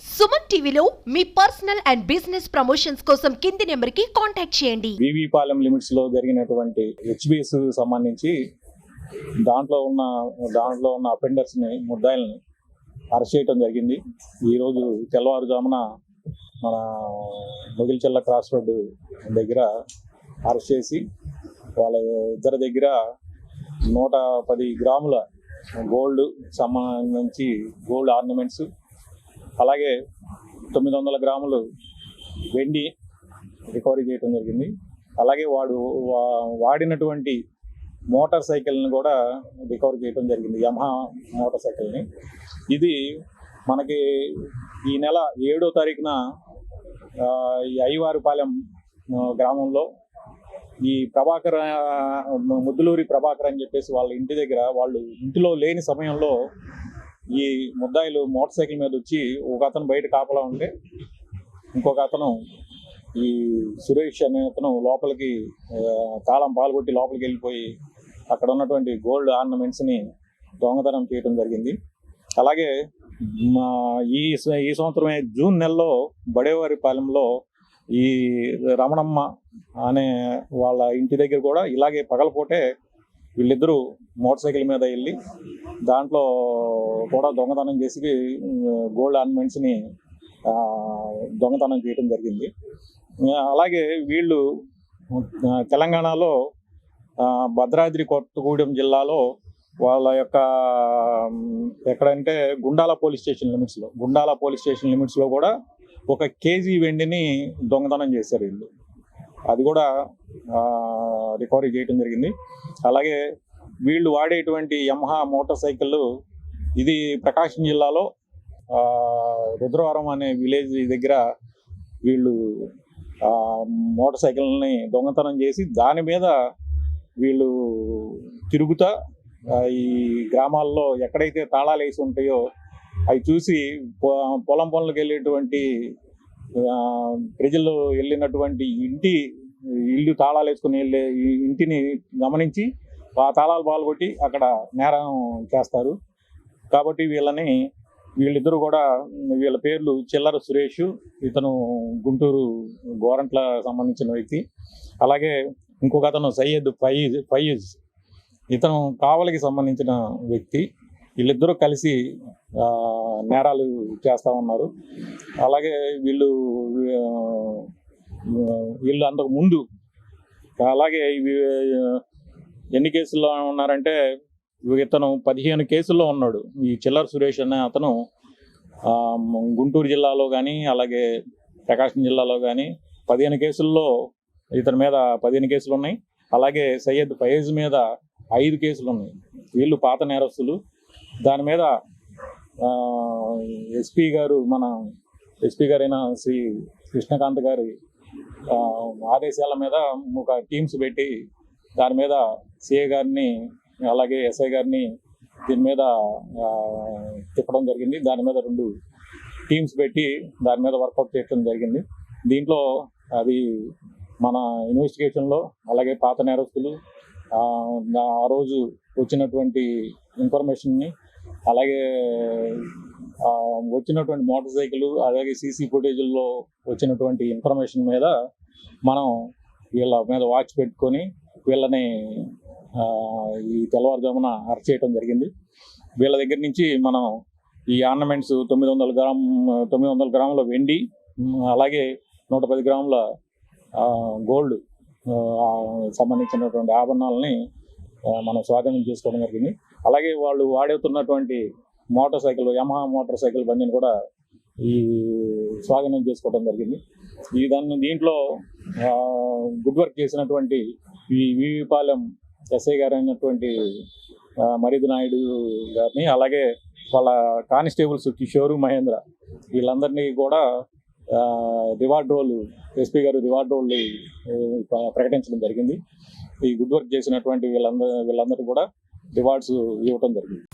సుమన్ టీవీలో మీ personal and business promotions కోసం కింది నెంబర్కి కాంటాక్ట్ చేయండి. వివి పాలెం లిమిట్స్ లో జరిగినటువంటి హెచ్బిఎస్ సంబంధించి దాంట్లో ఉన్న అఫెండర్స్ ని ముద్దాయిల్ని అరెస్ట్ చేయడం జరిగింది. ఈరోజు తెల్లవారుజామున మన మొగిల్చెల్ల క్రాస్ రోడ్డు దగ్గర అరెస్ట్ చేసి వాళ్ళ ఇద్దరి దగ్గర 110 గ్రాముల గోల్డ్ సంబంధించి గోల్డ్ ఆర్నమెంట్స్, అలాగే 900 గ్రాములు వెండి రికవరీ చేయడం జరిగింది. అలాగే వాడినటువంటి మోటార్ సైకిల్ని కూడా రికవర్ చేయడం జరిగింది, యమహా మోటార్ సైకిల్ని. ఇది మనకి ఈ నెల 7వ తారీఖున ఈ అయ్యవారిపాలెం గ్రామంలో ఈ ముద్దులూరి ప్రభాకర్ అని చెప్పేసి వాళ్ళ ఇంటి దగ్గర వాళ్ళు ఇంటిలో లేని సమయంలో ఈ ముద్దాయిలు మోటార్ సైకిల్ మీద వచ్చి ఒక అతను బయట కాపలా ఉంటే ఇంకొక అతను ఈ సురేష్ అనే అతను లోపలికి తాళం పాల్గొట్టి లోపలికి వెళ్ళిపోయి అక్కడ ఉన్నటువంటి గోల్డ్ ఆర్నమెంట్స్ని దొంగతనం చేయడం జరిగింది. అలాగే ఈ సంవత్సరమే జూన్ నెలలో బడేవారిపాలెంలో ఈ రమణమ్మ అనే వాళ్ళ ఇంటి దగ్గర కూడా ఇలాగే పగలపోటే వీళ్ళిద్దరూ మోటార్ సైకిల్ మీద వెళ్ళి దాంట్లో కూడా దొంగతనం చేసి గోల్డ్ ఆర్నమెంట్స్ని దొంగతనం చేయడం జరిగింది. అలాగే వీళ్ళు తెలంగాణలో భద్రాద్రి కొత్తగూడెం జిల్లాలో వాళ్ళ యొక్క ఎక్కడంటే గుండాల పోలీస్ స్టేషన్ లిమిట్స్లో కూడా 1 కేజీ వెండిని దొంగతనం చేశారు వీళ్ళు. అది కూడా రికవరీ చేయడం జరిగింది. అలాగే వీళ్ళు వాడేటువంటి యమహా మోటార్ సైకిల్ ఇది ప్రకాశం జిల్లాలో రుద్రవరం అనే విలేజ్ దగ్గర వీళ్ళు మోటార్ సైకిల్ని దొంగతనం చేసి దాని మీద వీళ్ళు తిరుగుతా ఈ గ్రామాల్లో ఎక్కడైతే తాళాలు వేసి ఉంటాయో అవి చూసి పొలం పనులకు వెళ్ళేటువంటి ప్రజలు వెళ్ళినటువంటి ఇల్లు తాళాలు వేసుకుని వెళ్ళే ఇంటిని గమనించి ఆ తాళాలు పాల్గొట్టి అక్కడ నేరం చేస్తారు. కాబట్టి వీళ్ళిద్దరూ కూడా వీళ్ళ పేర్లు చిల్లర సురేష్, ఇతను గుంటూరు గోరంట్ల సంబంధించిన వ్యక్తి. అలాగే ఇంకొక అతను సయ్యద్ ఫయీజ్, ఇతను కావలికి సంబంధించిన వ్యక్తి. వీళ్ళిద్దరూ కలిసి నేరాలు చేస్తూ ఉన్నారు. అలాగే వీళ్ళు అంతకు ముందు అలాగే ఎన్ని కేసుల్లో ఉన్నారంటే ఇతను 15 కేసుల్లో ఉన్నాడు. ఈ చిల్లర సురేష్ అనే అతను గుంటూరు జిల్లాలో కానీ అలాగే ప్రకాశం జిల్లాలో కానీ 15 కేసుల్లో ఇతని మీద 15 కేసులు ఉన్నాయి. అలాగే సయ్యద్ ఫయీజ్ మీద 5 కేసులు ఉన్నాయి. వీళ్ళు పాత నేరస్తులు. దాని మీద మన ఎస్పీ గారైన శ్రీ కృష్ణకాంత్ గారి ఆదేశాల మీద ఒక టీమ్స్ పెట్టి దాని మీద సిఐ గారిని అలాగే ఎస్ఐ గారిని దీని మీద తిప్పడం జరిగింది. దాని మీద 2 టీమ్స్ పెట్టి దాని మీద వర్కౌట్ చేయడం జరిగింది. దీంట్లో అది మన ఇన్వెస్టిగేషన్లో అలాగే పాత నేరస్తులు ఆ రోజు వచ్చినటువంటి ఇన్ఫర్మేషన్ని అలాగే వచ్చినటువంటి మోటార్ సైకిల్ అలాగే సీసీ ఫుటేజ్ల్లో వచ్చినటువంటి ఇన్ఫర్మేషన్ మీద మనం వీళ్ళ మీద వాచ్ పెట్టుకొని వీళ్ళని ఈ తెల్లవారుజామున అరెస్ట్ చేయడం జరిగింది. వీళ్ళ దగ్గర నుంచి మనం ఈ ఆర్నమెంట్స్ 900 గ్రాముల వెండి అలాగే 110 గ్రాముల గోల్డ్ సంబంధించినటువంటి ఆభరణాలని మనం స్వాధీనం చేసుకోవడం జరిగింది. అలాగే వాళ్ళు వాడుతున్నటువంటి motorcycle Yamaha motorcycle బండిని కూడా ఈ స్వాధీనం చేసుకోవడం జరిగింది. దీంట్లో గుడ్ వర్క్ చేసినటువంటి ఈ వివిపాలెం ఎస్ఐ గారు అయినటువంటి మరిది నాయుడు గారిని అలాగే వాళ్ళ కానిస్టేబుల్స్ కిషోరు, మహేంద్ర వీళ్ళందరినీ కూడా రివార్డ్ రోల్ ఎస్పీ గారు రివార్డ్ రోల్ ప్రకటించడం జరిగింది. ఈ గుడ్ వర్క్ చేసినటువంటి వీళ్ళందరూ కూడా రివార్డ్స్ ఇవ్వడం జరిగింది.